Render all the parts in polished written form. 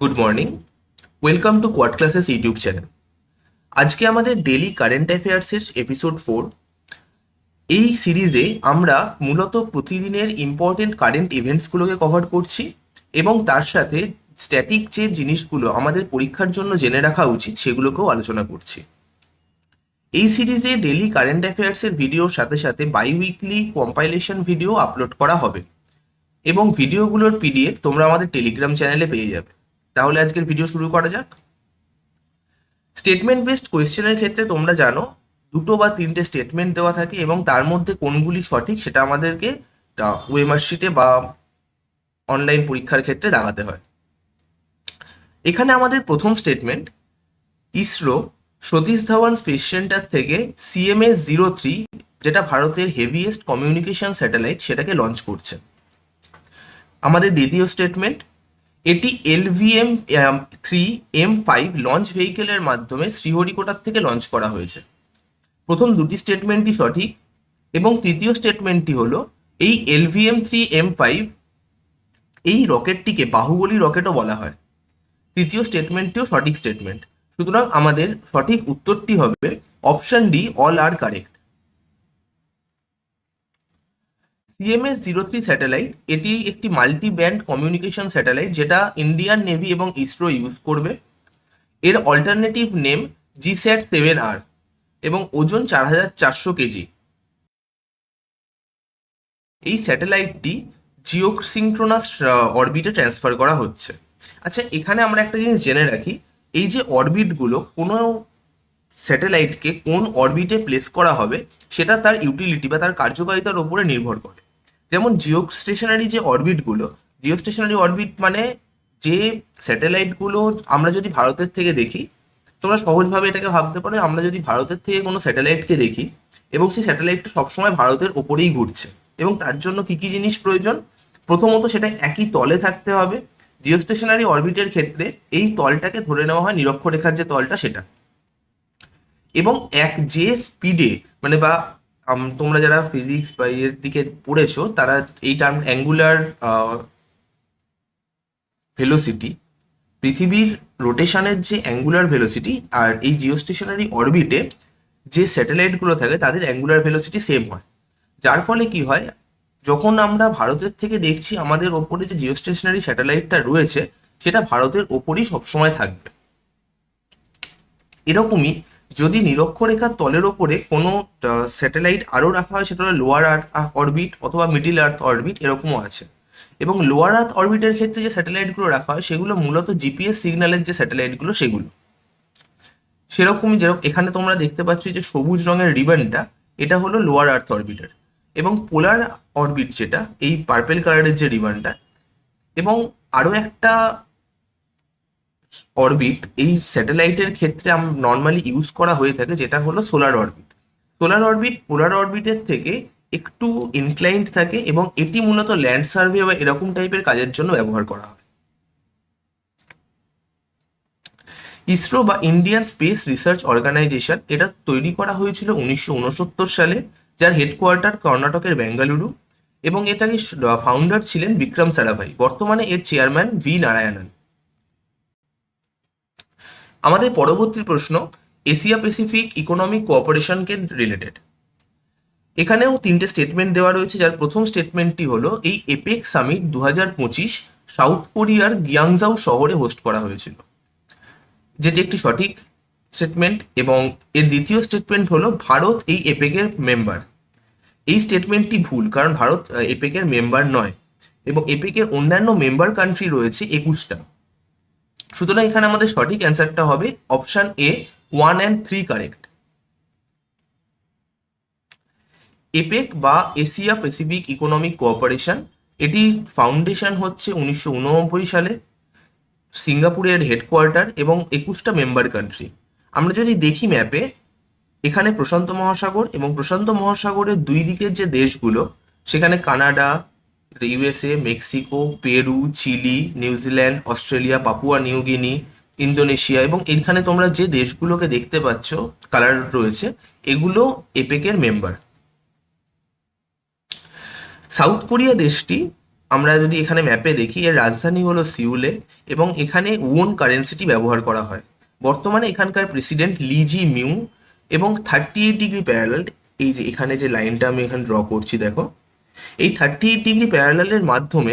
Good morning. Welcome to quad classes YouTube channel. আজকে আমাদের daily current অ্যাফেয়ার্সের episode 4। এই সিরিজে আমরা মূলত প্রতিদিনের ইম্পর্টেন্ট কারেন্ট ইভেন্টসগুলোকে কভার করছি এবং তার সাথে স্ট্যাটিক যে জিনিসগুলো আমাদের পরীক্ষার জন্য জেনে রাখা উচিত সেগুলোকেও আলোচনা করছি। এই সিরিজে ডেলি কারেন্ট অ্যাফেয়ার্সের ভিডিওর সাথে সাথে biweekly compilation video upload করা হবে এবং ভিডিওগুলোর পিডিএফ তোমরা আমাদের টেলিগ্রাম চ্যানেলে পেয়ে যাবে। তাহলে আজকের ভিডিও শুরু করা যাক। স্টেটমেন্ট বেসড কোয়েশ্চেনের ক্ষেত্রে তোমরা জানো দুটো বা তিনটে স্টেটমেন্ট দেওয়া থাকে এবং তার মধ্যে কোনগুলি সঠিক সেটা আমাদেরকে ওএমআর শিটে বা অনলাইন পরীক্ষার ক্ষেত্রে দেখাতে হয়। এখানে আমাদের প্রথম statement, ISRO Satish Dhawan space centre থেকে CMS-03 যেটা ভারতের হেভিয়েস্ট কমিউনিকেশন স্যাটেলাইট সেটাকে লঞ্চ করছে। আমাদের দ্বিতীয় স্টেটমেন্ট, এটি LVM-3M5 লঞ্চ ভেহিকেলের মাধ্যমে শ্রীহরিকোটার থেকে লঞ্চ করা হয়েছে। প্রথম দুটি স্টেটমেন্টই সঠিক এবং তৃতীয় স্টেটমেন্টটি হলো এই LVM-3M5 এই রকেটটিকে বাহুবলী রকেটও বলা হয়। তৃতীয় স্টেটমেন্টটিও সঠিক স্টেটমেন্ট, সুতরাং আমাদের সঠিক উত্তরটি হবে অপশন ডি, অল আর কারেক্ট। CMS-03 স্যাটেলাইট এটি একটি মাল্টি ব্যান্ড কমিউনিকেশন স্যাটেলাইট যেটা ইন্ডিয়ান নেভি এবং ইসরো ইউজ করবে। এর অল্টারনেটিভ নেম GSAT-7R এবং ওজন 4400 কেজি। এই স্যাটেলাইটটি জিওসিনক্রোনাস অরবিটে ট্রান্সফার করা হচ্ছে। আচ্ছা, এখানে আমরা একটা জিনিস জেনে রাখি, এই যে অরবিটগুলো কোনো স্যাটেলাইটকে কোন অরবিটে প্লেস করা হবে সেটা তার ইউটিলিটি বা তার কার্যকারিতার ওপরে নির্ভর করে। যেমন জিও স্টেশনারি যে অরবিটগুলো, জিও স্টেশনারি অরবিট মানে যে স্যাটেলাইটগুলো আমরা যদি ভারতের থেকে দেখি, তোমরা সহজভাবে এটাকে ভাবতে পারো, আমরা যদি ভারতের থেকে কোনো স্যাটেলাইটকে দেখি এবং সেই স্যাটেলাইটটা সবসময় ভারতের ওপরেই ঘুরছে এবং তার জন্য কী কী জিনিস প্রয়োজন। প্রথমত সেটা একই তলে থাকতে হবে। জিও স্টেশনারি অরবিটের ক্ষেত্রে এই তলটাকে ধরে নেওয়া হয় নিরক্ষরেখার যে তলটা সেটা, এবং যে স্পিডে মানে বা তোমরা যারা ফিজিক্স বা এর দিকে পড়েছো তারা এই টার্ম অ্যাঙ্গুলার ভেলোসিটি, পৃথিবীর রোটেশনের যে অ্যাঙ্গুলার ভেলোসিটি আর এই জিওস্টেশনারি অরবিটে যে স্যাটেলাইটগুলো থাকে তাদের অ্যাঙ্গুলার ভেলোসিটি সেম হয়। যার ফলে কি হয়, যখন আমরা ভারতের থেকে দেখছি আমাদের ওপরে যে জিওস্টেশনারি স্যাটেলাইটটা রয়েছে সেটা ভারতের ওপরেই সবসময় থাকবে। এরকমই যদি নিরক্ষরেখার তলের ওপরে কোনো স্যাটেলাইট আরও রাখা হয় সেটা হলো লোয়ার আর্থ অরবিট অথবা মিডিল আর্থ অরবিট, এরকমও আছে। এবং লোয়ার আর্থ অরবিটের ক্ষেত্রে যে স্যাটেলাইটগুলো রাখা হয় সেগুলো মূলত জিপিএস সিগন্যালের যে স্যাটেলাইটগুলো সেগুলো। সেরকমই যেরকম এখানে তোমরা দেখতে পাচ্ছ যে সবুজ রঙের রিবনটা, এটা হলো লোয়ার আর্থ অরবিটের, এবং পোলার অরবিট যেটা এই পার্পেল কালারের যে রিবনটা, এবং আরও একটা অরবিট এই স্যাটেলাইটের ক্ষেত্রে নর্মালি ইউজ করা হয়ে থাকে যেটা হলো সোলার অরবিট। সোলার অরবিট পোলার অরবিটের থেকে একটু ইনক্লাইন্ড থাকে এবং এটি মূলত ল্যান্ড সার্ভে বা এরকম টাইপের কাজের জন্য ব্যবহার করা হয়। ইসরো বা ইন্ডিয়ান স্পেস রিসার্চ অর্গানাইজেশন এটা তৈরি করা হয়েছিল 1969 সালে, যার হেডকোয়ার্টার কর্ণাটকের বেঙ্গালুরু, এবং এটাকে ফাউন্ডার ছিলেন বিক্রম সারাভাই। বর্তমানে এর চেয়ারম্যান ভি নারায়ণন। আমাদের পরবর্তী প্রশ্ন এশিয়া প্যাসিফিক ইকোনমিক কোঅপারেশনকে রিলেটেড। এখানেও তিনটে স্টেটমেন্ট দেওয়া রয়েছে, যার প্রথম স্টেটমেন্টটি হলো এই এপেক সামিট 2025 সাউথ কোরিয়ার গিয়াংজাউ শহরে হোস্ট করা হয়েছিল, যেটি একটি সঠিক স্টেটমেন্ট। এবং এর দ্বিতীয় স্টেটমেন্ট হলো ভারত এই এপেকের মেম্বার। এই স্টেটমেন্টটি ভুল, কারণ ভারত এপেকের মেম্বার নয় এবং এপেকের অন্যান্য মেম্বার কান্ট্রি রয়েছে 21টা। সুতরাং এখানে আমাদের সঠিক অ্যান্সারটা হবে option A, 1 and 3 correct. Epic বা এশিয়া প্যাসিফিক ইকোনমিক কোঅপারেশন এটির ফাউন্ডেশন হচ্ছে 1989 সালে, সিঙ্গাপুরের হেডকোয়ার্টার এবং 21টা মেম্বার কান্ট্রি। আমরা যদি দেখি ম্যাপে, এখানে প্রশান্ত মহাসাগর এবং প্রশান্ত মহাসাগরের দুই দিকের যে দেশগুলো সেখানে Canada, USA, Mexico, Peru, Chile, New Zealand, Australia, Papua New Guinea, Indonesia, এবং এখানে তোমরা যে দেশগুলোকে দেখতে পাচ্ছ কালার রয়েছে এগুলো এপেকের মেম্বার। সাউথ কোরিয়া দেশটি আমরা যদি এখানে ম্যাপে দেখি, এর রাজধানী হলো সিউলে এবং এখানে ওন কারেন্সিটি ব্যবহার করা হয়। বর্তমানে এখানকার প্রেসিডেন্ট লি জি মিউ এবং 38 ডিগ্রি প্যারালাল, এই যে এখানে যে লাইনটা আমি এখানে ড্র করছি দেখো, এই 38 ডিগ্রি প্যারালালের মাধ্যমে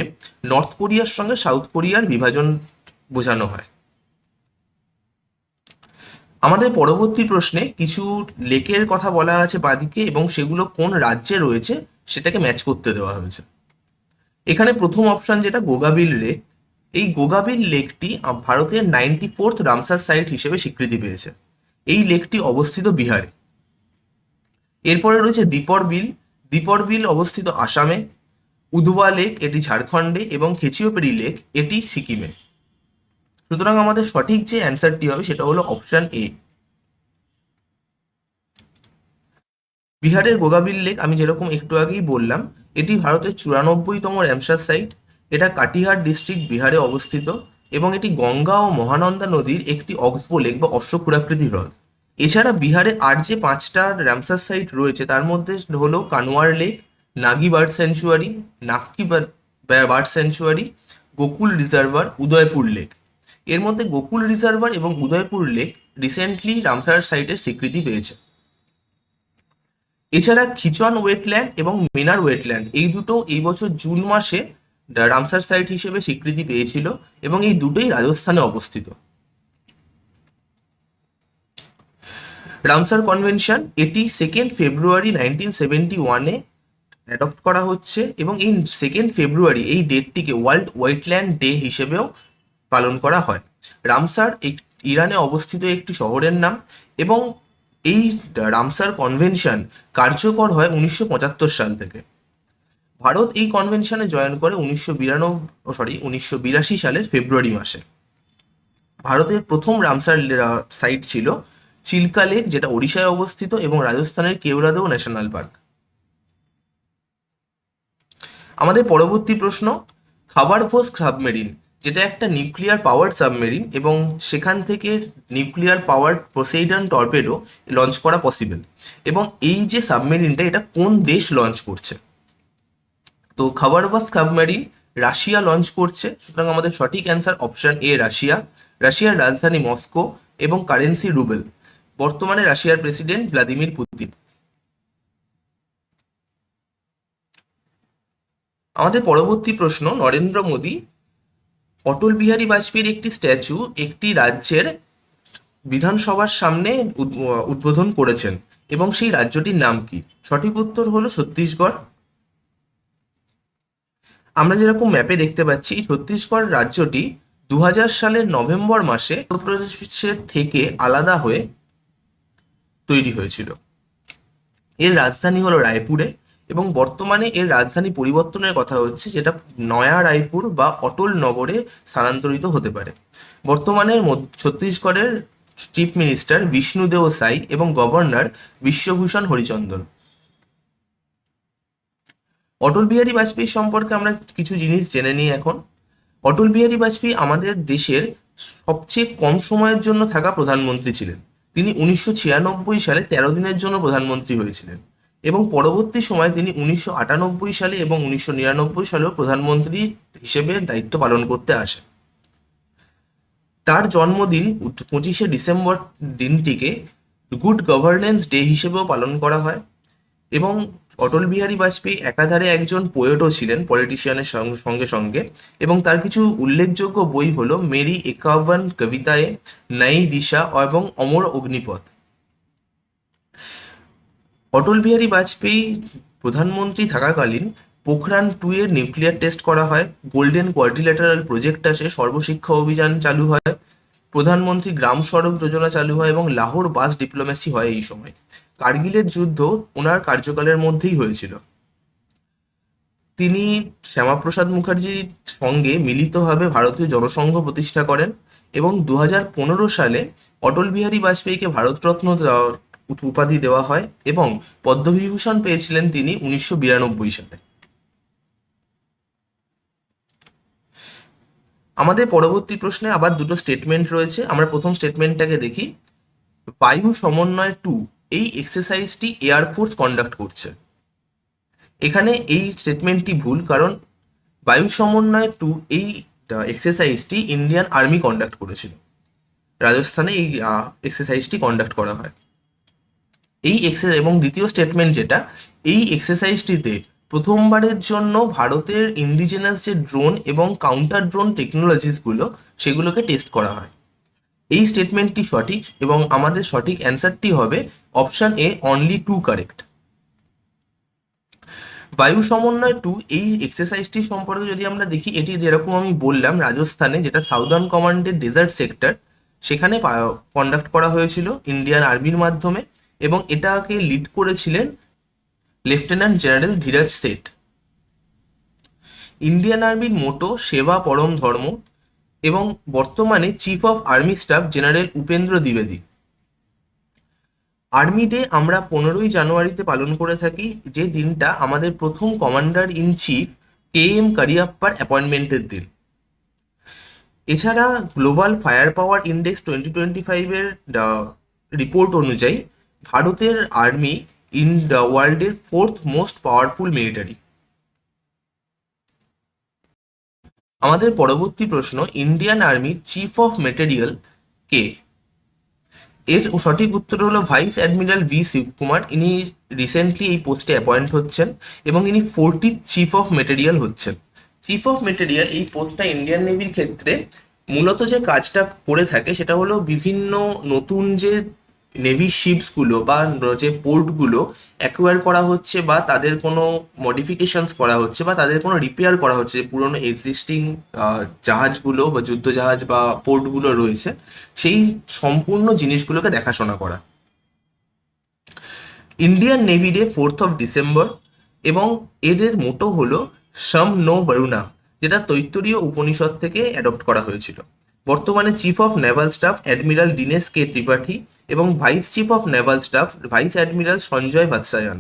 নর্থ কোরিয়ার সঙ্গে সাউথ কোরিয়ার বিভাজন বোঝানো হয়। আমাদের পরবর্তী প্রশ্নে কিছু লেকের কথা বলা আছে বাদিকে এবং সেগুলো কোন রাজ্যে রয়েছে সেটাকে ম্যাচ করতে দেওয়া হয়েছে। এখানে প্রথম অপশন যেটা গোগাবিল লেক, এই গোগাবিল লেকটি ভারতের 94th রামসার সাইট হিসেবে স্বীকৃতি পেয়েছে। এই লেকটি অবস্থিত বিহারে। এরপরে রয়েছে দীপর বিল। দীপর বিল অবস্থিত আসামে। উধবা লেক এটি ঝাড়খণ্ডে এবং খেচিওপেরি লেক এটি সিকিমে। সুতরাং আমাদের সঠিক যে অ্যান্সারটি হবে সেটা হলো অপশন এ। বিহারের গোগাবিল লেক আমি যেরকম একটু আগেই বললাম, এটি ভারতের 94তম রামসার সাইট। এটা কাটিহার ডিস্ট্রিক্ট বিহারে অবস্থিত এবং এটি গঙ্গা ও মহানন্দা নদীর একটি অক্সবো লেক বা অশ্বক্ষুরাকৃতি হ্রদ। এছাড়া বিহারে আর যে 5টা রামসার সাইট রয়েছে তার মধ্যে হলো Kanwar lake, Nagi bird sanctuary, Nakki bird sanctuary, Gokul reservoir, Udaipur lake. এর মধ্যে গোকুল রিজার্ভার এবং উদয়পুর লেক রিসেন্টলি রামসার সাইটের স্বীকৃতি পেয়েছে। এছাড়া খিচন ওয়েটল্যান্ড এবং মেনার ওয়েটল্যান্ড এই দুটো এই বছর জুন মাসে রামসার সাইট হিসেবে স্বীকৃতি পেয়েছিল এবং এই দুটোই রাজস্থানে অবস্থিত। রামসার কনভেনশন এটি 2 ফেব্রুয়ারি 1971-এ অ্যাডপ্ট করা হচ্ছে এবং এই 2 ফেব্রুয়ারি এই ডেটটিকে ওয়ার্ল্ড ওয়েটল্যান্ড ডে হিসেবেও পালন করা হয়। রামসার ইরানে অবস্থিত একটি শহরের নাম এবং এই রামসার কনভেনশন কার্যকর হয় 1975 সাল থেকে। ভারত এই কনভেনশনে জয়েন করে 1982 সালের ফেব্রুয়ারি মাসে। ভারতের প্রথম রামসার সাইট ছিল চিল্কা লেক, যেটা ওড়িশায় অবস্থিত এবং রাজস্থানের কেওড়াদেও ন্যাশনাল পার্ক। আমাদের পরবর্তী প্রশ্ন, খাবারভোজ সাবমেরিন যেটা একটা নিউক্লিয়ার পাওয়ার সাবমেরিন এবং সেখান থেকে nuclear power Poseidon torpedo launch করা পসিবল, এবং এই যে সাবমেরিনটা এটা কোন দেশ লঞ্চ করছে? তো খাবারভোজ সাবমেরিন রাশিয়া লঞ্চ করছে। সুতরাং আমাদের সঠিক অ্যান্সার অপশন এ, রাশিয়া। রাশিয়ার রাজধানী মস্কো এবং কারেন্সি রুবেল। বর্তমানে রাশিয়ার প্রেসিডেন্ট ভ্লাদিমির পুতিন। আমাদের পরবর্তী প্রশ্ন, নরেন্দ্র মোদী অটল বিহারী বাজপেয়ীর একটি স্ট্যাচু একটি রাজ্যের বিধানসভার সামনে উদ্বোধন করেছেন এবং সেই রাজ্যটির নাম কি? সঠিক উত্তর হলো ছত্তিশগড়। আমরা যেরকম ম্যাপে দেখতে পাচ্ছি, ছত্তিশগড় রাজ্যটি 2000 সালের নভেম্বর মাসে উত্তরপ্রদেশের থেকে আলাদা হয়ে তৈরি হয়েছিল। এর রাজধানী হলো রায়পুরে এবং বর্তমানে এর রাজধানী পরিবর্তনের কথা হচ্ছে, যেটা নয়া রায়পুর বা অটল নগরে স্থানান্তরিত হতে পারে। বর্তমানে ছত্তিশগড়ের চিফ মিনিস্টার বিষ্ণুদেও সাই এবং গভর্নর বিশ্বভূষণ হরিচন্দন। অটল বিহারী বাজপেয়ী সম্পর্কে আমরা কিছু জিনিস জেনে নিই এখন। অটল বিহারী বাজপেয়ী আমাদের দেশের সবচেয়ে কম সময়ের জন্য থাকা প্রধানমন্ত্রী ছিলেন। তিনি 1996 সালে 13 দিনের জন্য প্রধানমন্ত্রী হয়েছিলেন এবং পরবর্তী সময়ে তিনি 1998 সালে এবং 1999 সালেও প্রধানমন্ত্রী হিসেবে দায়িত্ব পালন করতে আসেন। তার জন্মদিন 25শে ডিসেম্বর দিনটিকে গুড গভর্নেন্স ডে হিসেবেও পালন করা হয় এবং অটল বিহারী বাজপেয়ী একাধারে একজন পোয়েটও ছিলেন পলিটিশিয়ানের সঙ্গে সঙ্গে, এবং তার কিছু উল্লেখযোগ্য বই হলো মেরি একাওয়ান কবিতায়ে, নই দিশা এবং অমর অগ্নিপথ। অটল বিহারী বাজপেয়ী প্রধানমন্ত্রী থাকাকালীন পোখরান-2 এর নিউক্লিয়ার টেস্ট করা হয়, গোল্ডেন কোয়াড্রিল্যাটারাল প্রজেক্ট আসে, সর্বশিক্ষা অভিযান চালু হয়, প্রধানমন্ত্রী গ্রাম সড়ক যোজনা চালু হয় এবং লাহোর বাস ডিপ্লোমেসি হয়। এই সময় কার্গিলের যুদ্ধ ওনার কার্যকালের মধ্যেই হয়েছিল। তিনি শ্যামাপ্রসাদ মুখার্জির সঙ্গে মিলিতভাবে ভারতীয় জনসংঘ প্রতিষ্ঠা করেন এবং 2015 সালে অটল বিহারী বাজপেয়ীকে ভারতরত্ন উপাধি দেওয়া হয় এবং পদ্মবিভূষণ পেয়েছিলেন তিনি 1992 সালে। আমাদের পরবর্তী প্রশ্নে আবার দুটো স্টেটমেন্ট রয়েছে। আমরা প্রথম স্টেটমেন্টটাকে দেখি। বায়ু সমন্বয় 2 এই এক্সারসাইজটি এয়ারফোর্স কন্ডাক্ট করছে। এখানে এই স্টেটমেন্টটি ভুল, কারণ বায়ু সমন্বয় 2 এই এক্সারসাইজটি ইন্ডিয়ান আর্মি কন্ডাক্ট করেছিল। রাজস্থানে এই এক্সারসাইজটি কন্ডাক্ট করা হয়। এই এক্সারসাইজ এবং দ্বিতীয় স্টেটমেন্ট যেটা, এই এক্সারসাইজটিতে প্রথমবারের জন্য ভারতের ইন্ডিজিনাস যে ড্রোন এবং কাউন্টার ড্রোন টেকনোলজিসগুলো সেগুলোকে টেস্ট করা হয়। এই স্টেটমেন্টটি সঠিক এবং আমাদের সঠিক অ্যান্সারটি হবে অপশন এ, অনলি 2 কারেক্ট। বায়ু সমন্বয় 2 এই এক্সারসাইজটি সম্পর্কে যদি আমরা দেখি, এটি যেরকম আমি বললাম রাজস্থানে, যেটা সাউদার্ন কমান্ডের ডেজার্ট সেক্টর, সেখানে কন্ডাক্ট করা হয়েছিল ইন্ডিয়ান আর্মির মাধ্যমে এবং এটাকে লিড করেছিলেন lieutenant general Dhiraj Seth. Indian আর্মির মোটো সেবা পরম ধর্ম এবং বর্তমানে chief of army staff general Upendra দ্বিবেদী। আর্মি ডে আমরা 15ই জানুয়ারিতে পালন করে থাকি, যে দিনটা আমাদের প্রথম কমান্ডার ইন চিফ KM কারিয়াপ্পার অ্যাপয়েন্টমেন্টের দিন। এছাড়া গ্লোবাল ফায়ার পাওয়ার ইন্ডেক্স 2025-এর রিপোর্ট অনুযায়ী ভারতের আর্মি ইন ওয়ার্ল্ডের 4th মোস্ট পাওয়ারফুল মিলিটারি। আমাদের পরবর্তী প্রশ্ন, ইন্ডিয়ান আর্মির চিফ অফ মেটেরিয়াল কে? এর সঠিক উত্তর হলো ভাইস অ্যাডমিরাল ভি শিবকুমার। ইনি রিসেন্টলি এই পোস্টে অ্যাপয়েন্ট হচ্ছেন এবং ইনি 40th চিফ অফ মেটেরিয়াল হচ্ছেন। চিফ অফ মেটেরিয়াল এই পোস্টটা ইন্ডিয়ান নেভির ক্ষেত্রে মূলত যে কাজটা করে থাকে সেটা হলো বিভিন্ন নতুন যে নেভি শিপসগুলো বা যে পোর্টগুলো অ্যাকোয়ার করা হচ্ছে বা তাদের কোনো মডিফিকেশনস করা হচ্ছে বা তাদের কোনো রিপেয়ার করা হচ্ছে, পুরনো এক্সিস্টিং জাহাজগুলো বা যুদ্ধ জাহাজ বা পোর্টগুলো রয়েছে, সেই সম্পূর্ণ জিনিসগুলোকে দেখাশোনা করা। Indian navy day 4th December এবং এদের মোটো হলো সম নো বরুণা, যেটা তৈত্তরীয় উপনিষদ থেকে অ্যাডপ্ট করা হয়েছিল। বর্তমানে chief of naval staff admiral Dinesh K Tripathi এবং vice chief of naval staff vice admiral Sanjay Vatsayan.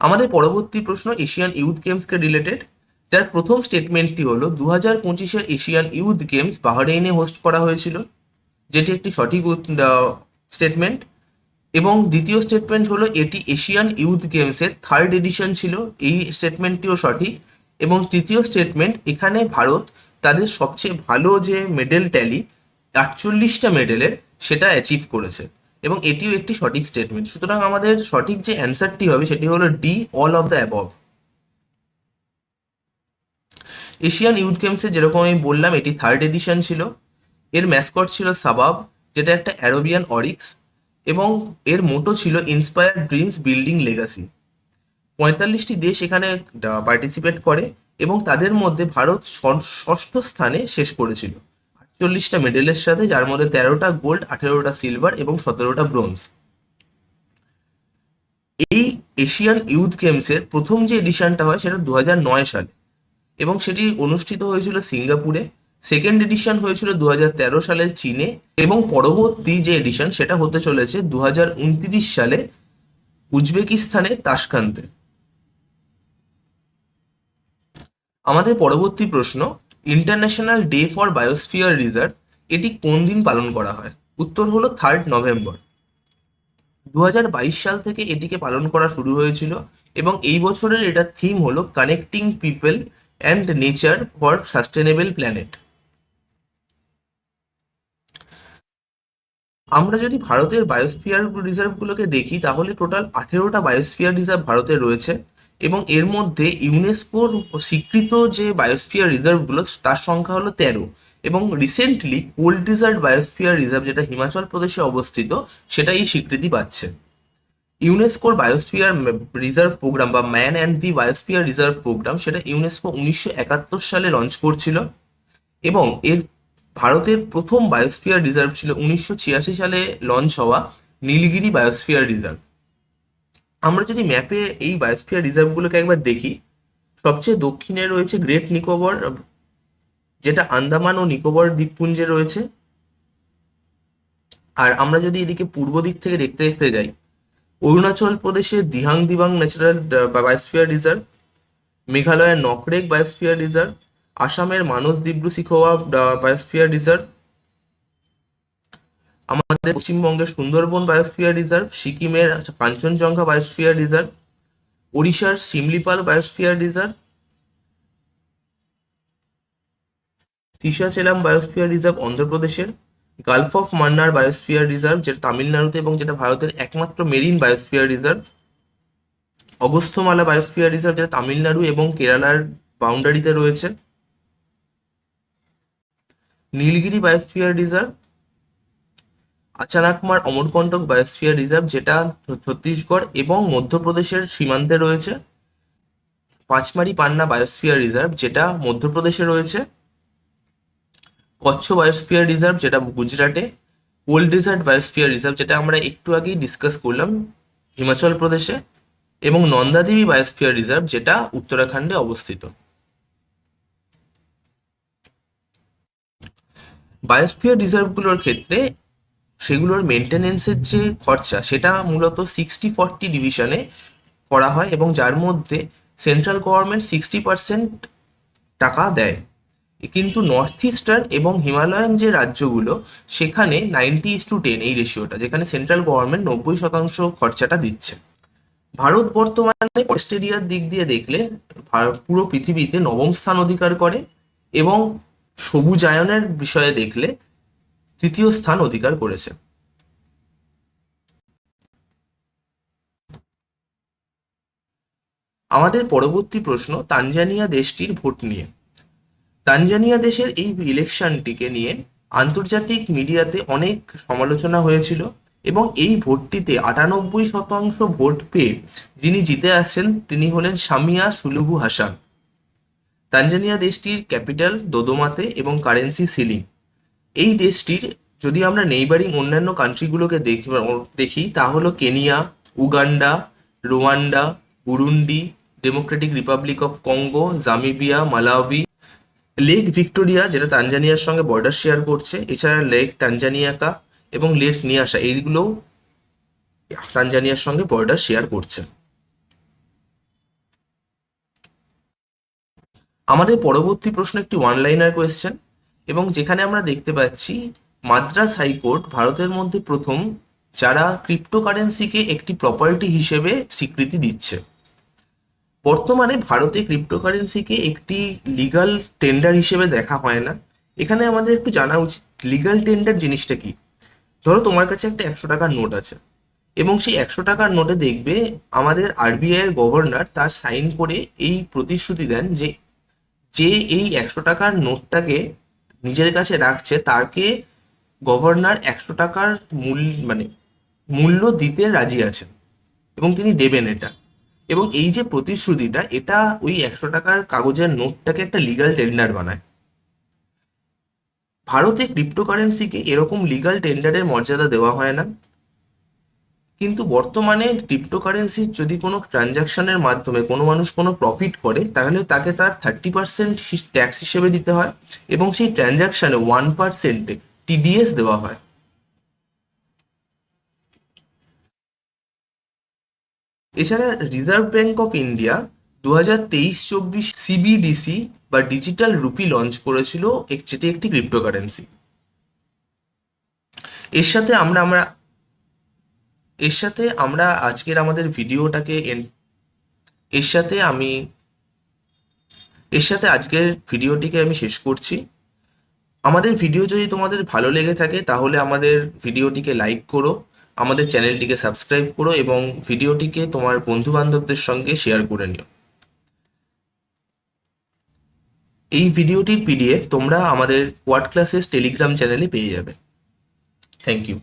আমাদের পরবর্তী প্রশ্ন এশিয়ান ইউথ গেমসকে রিলেটেড, যার প্রথম স্টেটমেন্টটি হলো 2025-এর এশিয়ান ইউথ গেমস বাহরেইনে হোস্ট করা হয়েছিল, যেটি একটি সঠিক স্টেটমেন্ট। এবং দ্বিতীয় স্টেটমেন্ট হলো এটি এশিয়ান ইউথ গেমসের 3rd এডিশন ছিল, এই স্টেটমেন্টটিও সঠিক। এবং তৃতীয় স্টেটমেন্ট, এখানে ভারত তাদের সবচেয়ে ভালো যে মেডেল ট্যালি 48টা মেডেলের, সেটা অ্যাচিভ করেছে এবং এটিও একটি সঠিক স্টেটমেন্ট। সুতরাং আমাদের সঠিক যে অ্যান্সারটি হবে সেটি হলো D, all of the above. Asian youth গেমসে যেরকম আমি বললাম এটি 3rd এডিশন ছিল। এর ম্যাসকট ছিল সাবাব, যেটা একটা অ্যারোবিয়ান অরিক্স, এবং এর মোটো ছিল ইন্সপায়ার ড্রিমস বিল্ডিং লেগাসি। 45টি দেশ এখানে পার্টিসিপেট করে এবং তাদের মধ্যে ভারত 6ষ্ঠ স্থানে শেষ করেছিল 48টা মেডেলের সাথে, যার মধ্যে 13টা গোল্ড, 18টা সিলভার এবং 17টা ব্রোঞ্জ। এই এশিয়ান ইউথ গেমসের প্রথম যে এডিশনটা হয় সেটা 2009 সালে এবং সেটি অনুষ্ঠিত হয়েছিল সিঙ্গাপুরে। সেকেন্ড এডিশন হয়েছিল 2013 সালে চীনে এবং পরবর্তী যে এডিশন সেটা হতে চলেছে 2029 সালে উজবেকিস্তানের তাশকান্তে। আমাদের পরবর্তী প্রশ্ন, international day for biosphere reserve এটি কোন দিন পালন করা হয়? উত্তর হলো 3rd নভেম্বর। 2022 সাল থেকে এটিকে পালন করা শুরু হয়েছিল এবং এই বছরের এটা থিম হলো connecting people and nature for sustainable planet. আমরা যদি ভারতের বায়োস্ফিয়ার রিজার্ভগুলোকে দেখি তাহলে টোটাল 18টা বায়োস্ফিয়ার রিজার্ভ ভারতে রয়েছে এবং এর মধ্যে ইউনেস্কোর স্বীকৃত যে বায়োস্ফিয়ার রিজার্ভগুলো তার সংখ্যা হলো 13 এবং recently cold desert biosphere reserve, যেটা হিমাচল প্রদেশে অবস্থিত, সেটা এই স্বীকৃতি পাচ্ছে। ইউনেস্কোর বায়োস্ফিয়ার রিজার্ভ প্রোগ্রাম বা man and the biosphere reserve programme, সেটা ইউনেস্কো 1971 সালে লঞ্চ করছিল এবং এর ভারতের প্রথম বায়োস্ফিয়ার রিজার্ভ ছিল 1986 সালে লঞ্চ হওয়া নীলগিরি বায়োস্ফিয়ার রিজার্ভ। আমরা যদি ম্যাপে এই বায়োস্ফিয়ার রিজার্ভগুলোকে একবার দেখি, সবচেয়ে দক্ষিণে রয়েছে গ্রেট নিকোবর, যেটা আন্দামান ও নিকোবর দ্বীপপুঞ্জে রয়েছে। আর আমরা যদি এদিকে পূর্ব দিক থেকে দেখতে দেখতে যাই, অরুণাচল প্রদেশের Dihang Dibang natural biosphere reserve, মেঘালয়ের নকরেক বায়োস্ফিয়ার রিজার্ভ, আসামের মানস দিব্রু সিখোয়া বায়োস্ফিয়ার রিজার্ভ, আমাদের পশ্চিমবঙ্গের সুন্দরবন বায়োস্ফিয়ার রিজার্ভ, সিকিমের কাঞ্চনজঙ্ঘা বায়োস্ফিয়ার রিজার্ভ, ওড়িশার Similipal biosphere reserve, Seshachalam biosphere reserve অন্ধ্রপ্রদেশের, Gulf of Mannar biosphere reserve যেটা তামিলনাড়ুতে এবং যেটা ভারতের একমাত্র marine biosphere reserve, Agasthyamala biosphere reserve যেটা তামিলনাড়ু এবং কেরালার বাউন্ডারিতে রয়েছে, Nilgiri biosphere reserve, Achanakmar Amarkantak biosphere reserve যেটা ছত্তিশগড় এবং মধ্যপ্রদেশের সীমান্তে রয়েছে, পাঁচমারি পান্না বায়োস্ফিয়ার রিজার্ভ যেটা মধ্যপ্রদেশে রয়েছে, কচ্ছ বায়োস্ফিয়ার রিজার্ভ যেটা গুজরাটে, কোল্ড ডেজার্ট বায়োস্ফিয়ার রিজার্ভ যেটা আমরা একটু আগেই ডিসকাস করলাম হিমাচল প্রদেশে, এবং নন্দাদেবী বায়োস্ফিয়ার রিজার্ভ যেটা উত্তরাখণ্ডে অবস্থিত। বায়োস্ফিয়ার রিজার্ভগুলোর ক্ষেত্রে সেগুলোর মেনটেনেন্সের যে খরচা সেটা মূলত 60-40 ডিভিশনে করা হয়, এবং যার মধ্যে সেন্ট্রাল গভর্নমেন্ট 60% টাকা দেয়। কিন্তু নর্থ ইস্টার্ন এবং হিমালয়ান যে রাজ্যগুলো সেখানে 90:10 এই রেশিওটা, যেখানে সেন্ট্রাল গভর্নমেন্ট 90% খরচাটা দিচ্ছে। ভারত বর্তমানে ফরেস্ট এরিয়ার দিক দিয়ে দেখলে পুরো পৃথিবীতে নবম স্থান অধিকার করে, এবং সবুজায়নের বিষয়ে দেখলে তৃতীয় স্থান অধিকার করেছে। আমাদের পরবর্তী প্রশ্ন তানজানিয়া দেশটির ভোট নিয়ে। তানজানিয়া দেশের এই ইলেকশনটিকে নিয়ে আন্তর্জাতিক মিডিয়াতে অনেক সমালোচনা হয়েছিল, এবং এই ভোটটিতে 98% ভোট পেয়ে যিনি জিতে আসছেন তিনি হলেন সামিয়া সুলুহু হাসান। তানজানিয়া দেশটির ক্যাপিটাল দোদোমাতে এবং কারেন্সি সিলিং। এই দেশটির যদি আমরা নেইবারিং অন্যান্য কান্ট্রিগুলোকে দেখি তা হলো Kenya, Uganda, Rwanda, Burundi, Democratic Republic of Congo, Zambia, Malawi, Lake Victoria যেটা তানজানিয়ার সঙ্গে বর্ডার শেয়ার করছে, এছাড়া লেক টানজানিয়াকা এবং লেক নিয়াসা এইগুলোও তানজানিয়ার সঙ্গে বর্ডার শেয়ার করছে। আমাদের পরবর্তী প্রশ্ন একটি ওয়ান লাইনার কোয়েশ্চেন, এবং যেখানে আমরা দেখতে পাচ্ছি মাদ্রাস হাইকোর্ট ভারতের মধ্যে প্রথম যারা ক্রিপ্টোকারেন্সিকে একটি প্রপার্টি হিসেবে স্বীকৃতি দিচ্ছে। বর্তমানে ভারতে ক্রিপ্টোকারেন্সিকে একটি লিগাল টেন্ডার হিসেবে দেখা হয় না। এখানে আমাদের একটু জানা উচিত লিগাল টেন্ডার জিনিসটা কি। ধরো তোমার কাছে একটা 100 টাকার নোট আছে, এবং সেই 100 টাকার নোটে দেখবে আমাদের আরবিআই এর গভর্নর তার সাইন করে এই প্রতিশ্রুতি দেন যে যে এই 100 টাকার নোটটাকে নিজের কাছে রাখছে তাকে গভর্নর 100 টাকার মূল্য দিতে রাজি আছেন, এবং তিনি দেবেন এটা। এবং এই যে প্রতিশ্রুতিটা এটা ওই 100 টাকার কাগজের নোটটাকে একটা লিগাল টেন্ডার বানায়। ভারতে ক্রিপ্টোকারেন্সিকে এরকম লিগাল টেন্ডারের মর্যাদা দেওয়া হয় না, কিন্তু বর্তমানে ক্রিপ্টোকারেন্সির যদি কোনো ট্রানজাকশনের মাধ্যমে কোনো মানুষ কোনো প্রফিট করে তাহলে তাকে তার 30% ট্যাক্স হিসেবে দিতে হয়, এবং সেই ট্রানজাকশনে 1% টিডিএস দেওয়া হয়। এছাড়া reserve bank of India 2023-24 CBDC বা ডিজিটাল রুপি লঞ্চ করেছিল, যেটি একটি ক্রিপ্টোকারেন্সি। এর সাথে আমরা আমরা এর সাথে আমরা আজকের আমাদের ভিডিওটাকে এর সাথে আমি এর সাথে আজকের ভিডিওটিকে আমি শেষ করছি। আমাদের ভিডিও যদি তোমাদের ভালো লেগে থাকে তাহলে আমাদের ভিডিওটিকে লাইক করো, আমাদের চ্যানেলটিকে সাবস্ক্রাইব করো, এবং ভিডিওটিকে তোমার বন্ধু বান্ধবদের সঙ্গে শেয়ার করে নিও। এই ভিডিওটির পিডিএফ তোমরা আমাদের কোয়াড ক্লাসেস টেলিগ্রাম চ্যানেলে পেয়ে যাবে। Thank you.